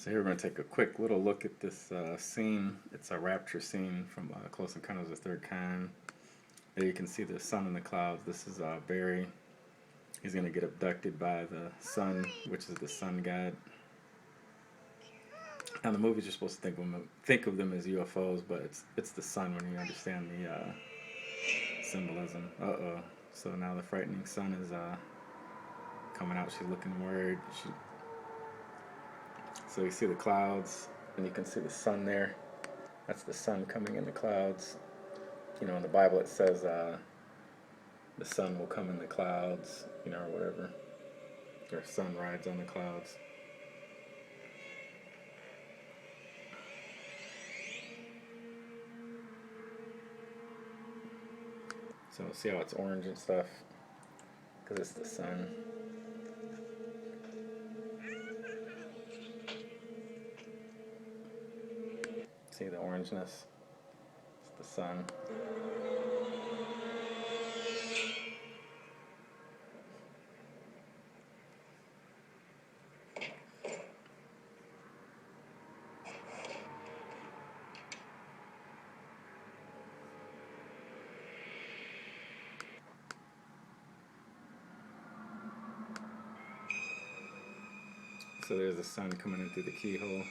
So here we're going to take a quick little look at this scene. It's a rapture scene from Close Encounters of the Third Kind. There you can see the sun in the clouds. This is Barry. He's going to get abducted by the sun, which is the sun god. Now the movies you're supposed to think of them as UFOs, but it's the sun when you understand the symbolism. Uh-oh. So now the frightening sun is coming out. She's looking worried. So you see the clouds, and you can see the sun there. That's the sun coming in the clouds. You know, in the Bible it says the sun will come in the clouds, you know, or whatever. Or sun rides on the clouds. So see how it's orange and stuff? Because it's the sun. See the orangeness? It's the sun. So there's the sun coming in through the keyhole.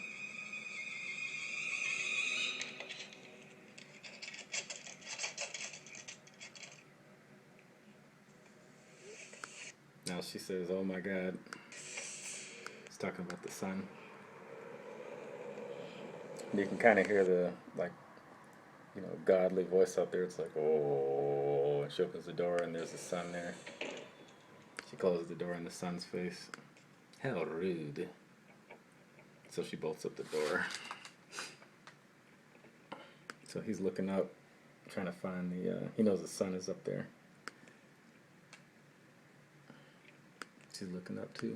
Now she says, "Oh my God." It's talking about the sun. And you can kind of hear the, like, you know, godly voice out there. It's like, "Oh," and she opens the door and there's the sun there. She closes the door in the sun's face. How rude. So she bolts up the door. So he's looking up, trying to find he knows the sun is up there. She's looking up too.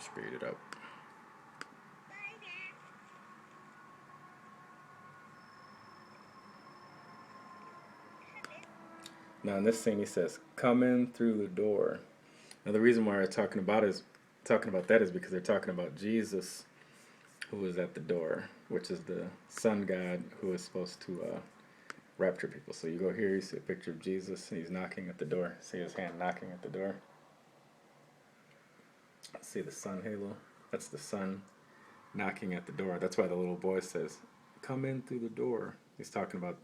Speed it up. Now in this scene he says, "Come in through the door." Now the reason why they're talking about that is because they're talking about Jesus, who is at the door, which is the sun god who is supposed to rapture people. So you go here, you see a picture of Jesus, and he's knocking at the door. See his hand knocking at the door. See the sun halo? That's the sun knocking at the door. That's why the little boy says, "Come in through the door." He's talking about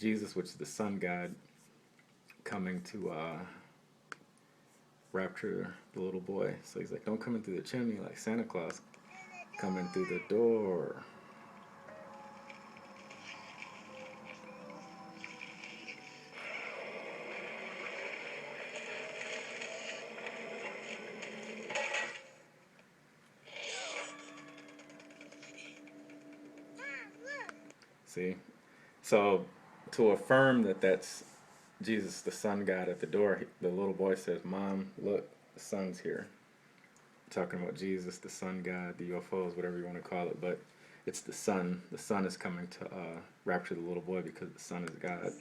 Jesus, which is the sun god, coming to rapture the little boy. So he's like, "Don't come in through the chimney like Santa Claus. Come in through the door." See? So to affirm that that's Jesus, the sun god at the door, the little boy says, "Mom, look, the sun's here." Talking about Jesus, the sun god, the UFOs, whatever you want to call it, but it's the sun. The sun is coming to rapture the little boy because the sun is God.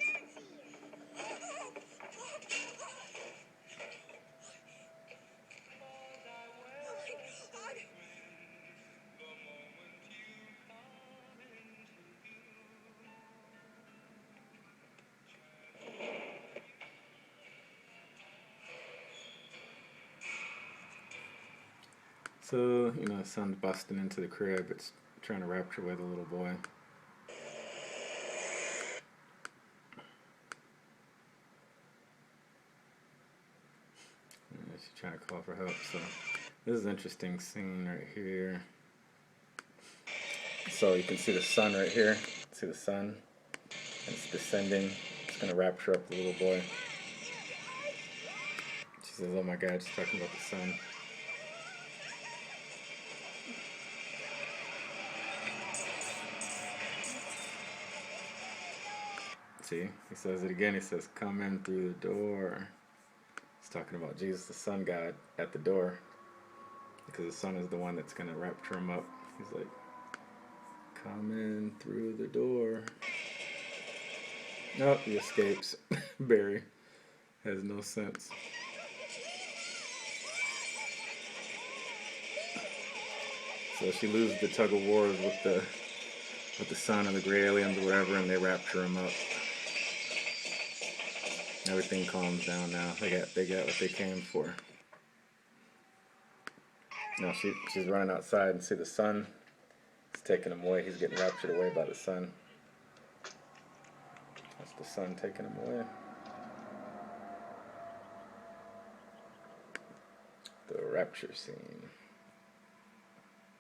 So, you know, the sun's busting into the crib. It's trying to rapture away the little boy. And she's trying to call for help. So this is an interesting scene right here. So you can see the sun right here. See the sun? And it's descending. It's going to rapture up the little boy. She says, "Oh my God," she's talking about the sun. See, he says it again. He says, "Come in through the door." He's talking about Jesus, the sun god, at the door. Because the sun is the one that's going to rapture him up. He's like, "Come in through the door." Oh, he escapes. Barry has no sense. So she loses the tug of wars with the son and the gray aliens or whatever, and they rapture him up. Everything calms down now. They got what they came for. Now she's running outside and see the sun. It's taking him away. He's getting raptured away by the sun. That's the sun taking him away. The rapture scene.